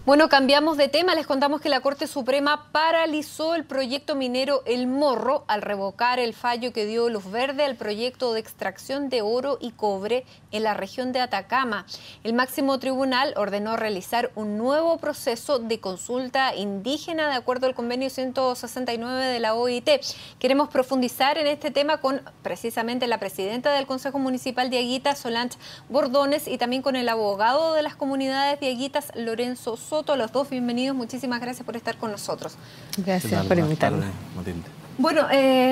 Bueno, cambiamos de tema. Les contamos que la Corte Suprema paralizó el proyecto minero El Morro al revocar el fallo que dio luz verde al proyecto de extracción de oro y cobre en la región de Atacama. El máximo tribunal ordenó realizar un nuevo proceso de consulta indígena de acuerdo al convenio 169 de la OIT. Queremos profundizar en este tema con precisamente la presidenta del Consejo Municipal de Aguitas, Solange Bordones, y también con el abogado de las comunidades de Aguitas, Lorenzo Soto. Los dos, bienvenidos, muchísimas gracias por estar con nosotros. Gracias por invitarme. Matilde. Bueno,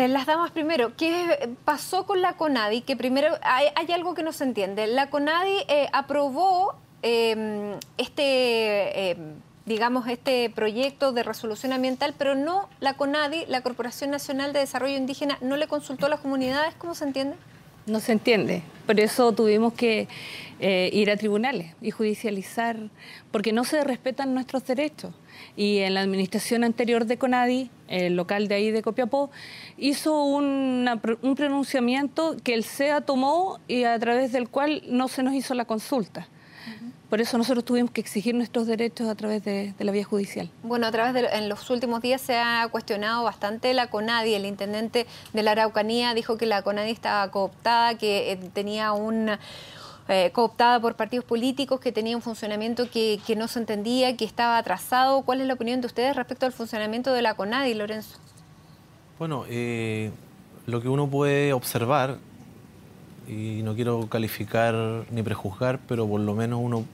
las damas primero, ¿qué pasó con la CONADI? Que primero hay algo que no se entiende. La CONADI aprobó digamos, este proyecto de resolución ambiental, pero no la CONADI, la Corporación Nacional de Desarrollo Indígena, no le consultó a las comunidades. ¿Cómo se entiende? No se entiende. Por eso tuvimos que ir a tribunales y judicializar, porque no se respetan nuestros derechos. Y en la administración anterior de CONADI, el local de ahí de Copiapó, hizo un pronunciamiento que el CEA tomó y a través del cual no se nos hizo la consulta. Por eso nosotros tuvimos que exigir nuestros derechos a través de la vía judicial. Bueno, en los últimos días se ha cuestionado bastante la CONADI. El intendente de la Araucanía dijo que la CONADI estaba cooptada, que tenía cooptada por partidos políticos, que tenía un funcionamiento que no se entendía, que estaba atrasado. ¿Cuál es la opinión de ustedes respecto al funcionamiento de la CONADI, Lorenzo? Bueno, lo que uno puede observar, y no quiero calificar ni prejuzgar, pero por lo menos uno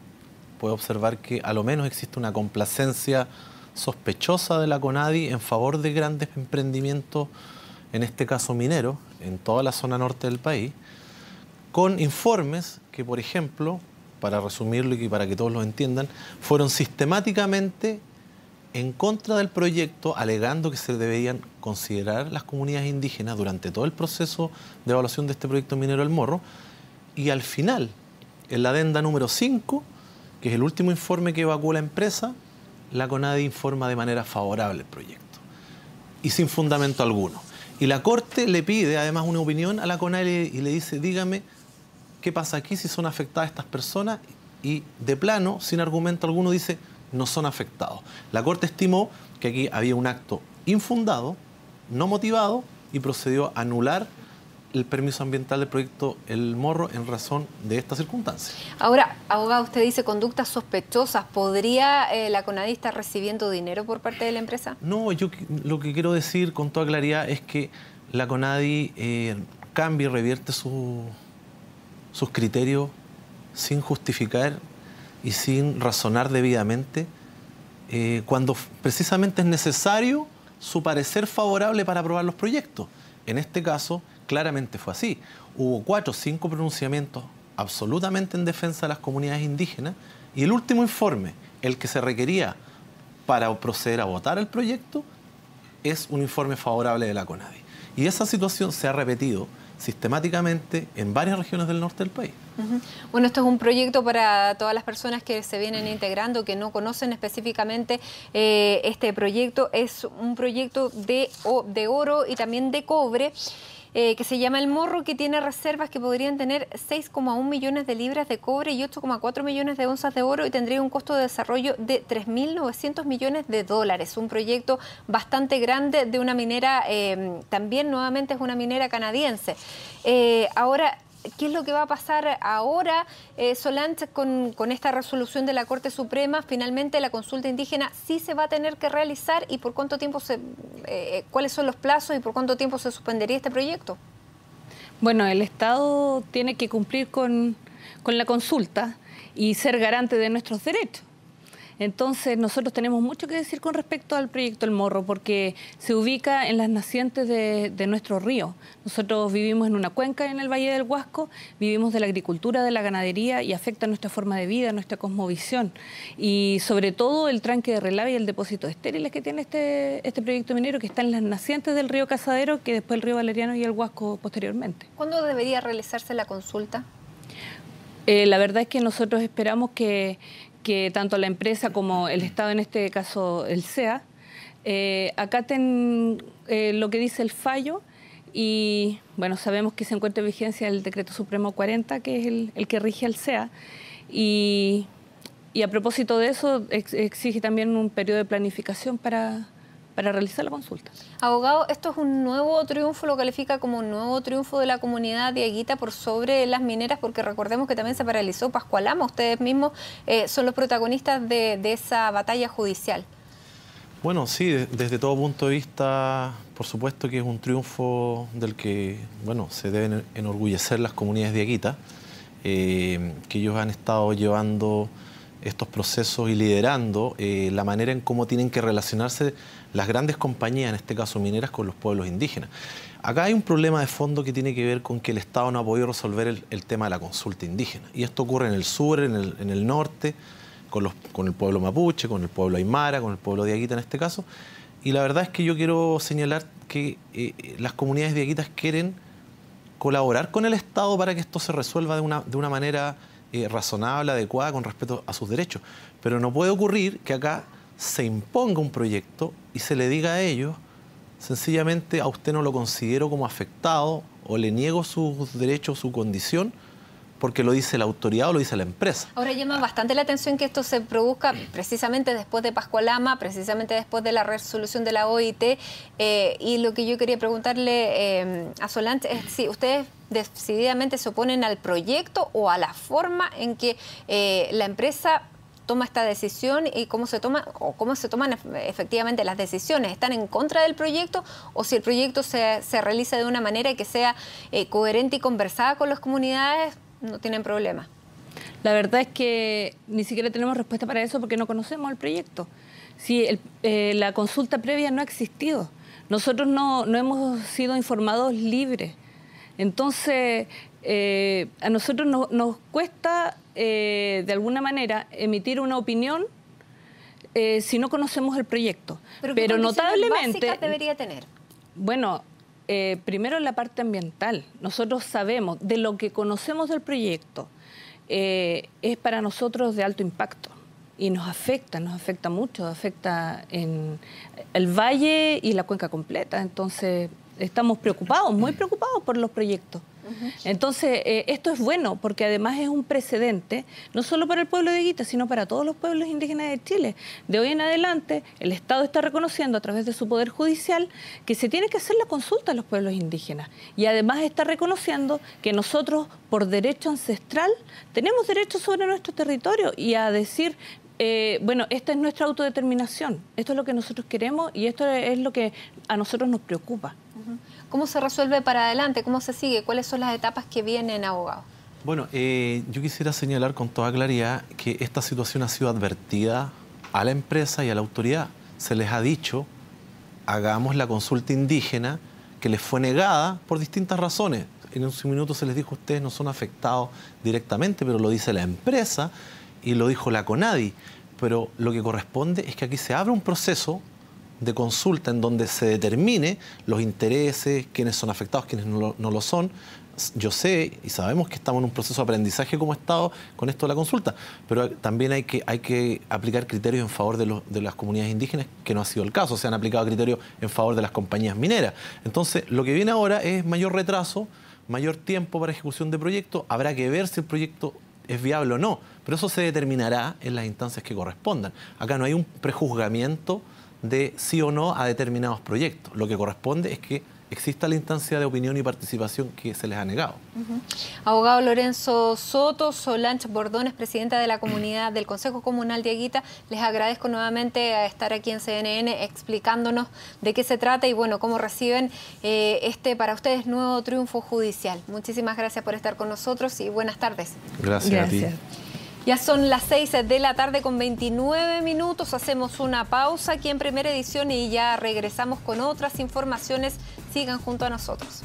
puede observar que a lo menos existe una complacencia sospechosa de la CONADI en favor de grandes emprendimientos, en este caso mineros, en toda la zona norte del país, con informes que, por ejemplo, para resumirlo y para que todos lo entiendan, fueron sistemáticamente en contra del proyecto, alegando que se deberían considerar las comunidades indígenas durante todo el proceso de evaluación de este proyecto minero El Morro, y al final, en la adenda número 5, que es el último informe que evacuó la empresa, la CONADI informa de manera favorable el proyecto y sin fundamento alguno. Y la Corte le pide además una opinión a la CONADI y le dice: dígame qué pasa aquí, si son afectadas estas personas, y de plano, sin argumento alguno, dice: no son afectados. La Corte estimó que aquí había un acto infundado, no motivado, y procedió a anular el permiso ambiental del proyecto El Morro en razón de esta circunstancia. Ahora, abogado, usted dice conductas sospechosas. ¿Podría la CONADI estar recibiendo dinero por parte de la empresa? No, yo lo que quiero decir con toda claridad es que la CONADI cambia y revierte sus criterios sin justificar y sin razonar debidamente, cuando precisamente es necesario su parecer favorable para aprobar los proyectos. En este caso, claramente fue así. Hubo 4 o 5 pronunciamientos absolutamente en defensa de las comunidades indígenas, y el último informe, el que se requería para proceder a votar el proyecto, es un informe favorable de la CONADI. Y esa situación se ha repetido sistemáticamente en varias regiones del norte del país. Bueno, esto es un proyecto para todas las personas que se vienen integrando, que no conocen específicamente este proyecto. Es un proyecto de oro y también de cobre, que se llama El Morro, que tiene reservas que podrían tener 6,1 millones de libras de cobre y 8,4 millones de onzas de oro, y tendría un costo de desarrollo de 3.900 millones de dólares. Un proyecto bastante grande de una minera, también nuevamente es una minera canadiense. Ahora, ¿qué es lo que va a pasar ahora, Solange, con esta resolución de la Corte Suprema? Finalmente la consulta indígena sí se va a tener que realizar, y por cuánto tiempo cuáles son los plazos y por cuánto tiempo se suspendería este proyecto. Bueno, el Estado tiene que cumplir con la consulta y ser garante de nuestros derechos. Entonces nosotros tenemos mucho que decir con respecto al proyecto El Morro, porque se ubica en las nacientes de nuestro río. Nosotros vivimos en una cuenca en el Valle del Huasco, vivimos de la agricultura, de la ganadería, y afecta nuestra forma de vida, nuestra cosmovisión. Y sobre todo el tranque de relave y el depósito de estériles que tiene este proyecto minero, que está en las nacientes del río Casadero, que después el río Valeriano y el Huasco posteriormente. ¿Cuándo debería realizarse la consulta? La verdad es que nosotros esperamos que tanto la empresa como el Estado, en este caso el CEA, acaten lo que dice el fallo, y bueno, sabemos que se encuentra en vigencia el Decreto Supremo 40, que es el que rige al CEA, y Y a propósito de eso, exige también un periodo de planificación para realizar la consulta. Abogado, ¿esto es un nuevo triunfo, lo califica como un nuevo triunfo de la comunidad dieguita por sobre las mineras? Porque recordemos que también se paralizó Pascualama, ustedes mismos son los protagonistas de esa batalla judicial. Bueno, sí, desde todo punto de vista, por supuesto que es un triunfo del que, bueno, se deben enorgullecer las comunidades dieguitas, que ellos han estado llevando estos procesos y liderando la manera en cómo tienen que relacionarse las grandes compañías, en este caso mineras, con los pueblos indígenas. Acá hay un problema de fondo que tiene que ver con que el Estado no ha podido resolver el tema de la consulta indígena. Y esto ocurre en el sur, en el norte, con el pueblo mapuche, con el pueblo aymara, con el pueblo dieguita en este caso. Y la verdad es que yo quiero señalar que las comunidades dieguitas quieren colaborar con el Estado para que esto se resuelva de una manera razonable, adecuada, con respeto a sus derechos. Pero no puede ocurrir que acá se imponga un proyecto y se le diga a ellos, sencillamente, a usted no lo considero como afectado o le niego sus derechos, su condición, porque lo dice la autoridad o lo dice la empresa. Ahora llama bastante la atención que esto se produzca precisamente después de Pascualama, precisamente después de la resolución de la OIT, y lo que yo quería preguntarle a Solange es si ustedes decididamente se oponen al proyecto o a la forma en que la empresa toma esta decisión y cómo se toman efectivamente las decisiones. ¿Están en contra del proyecto o si el proyecto se realiza de una manera que sea coherente y conversada con las comunidades, no tienen problema? La verdad es que ni siquiera tenemos respuesta para eso porque no conocemos el proyecto. Si la consulta previa no ha existido, nosotros no hemos sido informados libres. Entonces, a nosotros nos cuesta, de alguna manera, emitir una opinión si no conocemos el proyecto. Pero notablemente básicas debería tener. Bueno, primero en la parte ambiental. Nosotros sabemos, de lo que conocemos del proyecto, es para nosotros de alto impacto. Y nos afecta mucho, afecta en el valle y la cuenca completa. Entonces, estamos preocupados, muy preocupados por los proyectos. Entonces, esto es bueno porque además es un precedente, no solo para el pueblo dieguita, sino para todos los pueblos indígenas de Chile. De hoy en adelante, el Estado está reconociendo a través de su Poder Judicial que se tiene que hacer la consulta a los pueblos indígenas. Y además está reconociendo que nosotros, por derecho ancestral, tenemos derecho sobre nuestro territorio y a decir, bueno, esta es nuestra autodeterminación, esto es lo que nosotros queremos y esto es lo que a nosotros nos preocupa. ¿Cómo se resuelve para adelante? ¿Cómo se sigue? ¿Cuáles son las etapas que vienen, abogado? Bueno, yo quisiera señalar con toda claridad que esta situación ha sido advertida a la empresa y a la autoridad. Se les ha dicho, hagamos la consulta indígena, que les fue negada por distintas razones. En un minuto se les dijo, ustedes no son afectados directamente, pero lo dice la empresa y lo dijo la CONADI. Pero lo que corresponde es que aquí se abre un proceso de consulta en donde se determine los intereses, quiénes son afectados, quiénes no lo son. Yo sé y sabemos que estamos en un proceso de aprendizaje como Estado con esto de la consulta, pero también hay que aplicar criterios en favor de las comunidades indígenas, que no ha sido el caso. Se han aplicado criterios en favor de las compañías mineras. Entonces, lo que viene ahora es mayor retraso, mayor tiempo para ejecución de proyectos. Habrá que ver si el proyecto es viable o no, pero eso se determinará en las instancias que correspondan. Acá no hay un prejuzgamiento de sí o no a determinados proyectos. Lo que corresponde es que exista la instancia de opinión y participación que se les ha negado. Abogado Lorenzo Soto, Solange Bordones, presidenta de la comunidad del Consejo Comunal Dieguita, les agradezco nuevamente a estar aquí en CNN explicándonos de qué se trata y bueno, cómo reciben este para ustedes nuevo triunfo judicial. Muchísimas gracias por estar con nosotros y buenas tardes. Gracias. A ti. Ya son las 6 de la tarde con 29 minutos. Hacemos una pausa aquí en Primera Edición y ya regresamos con otras informaciones. Sigan junto a nosotros.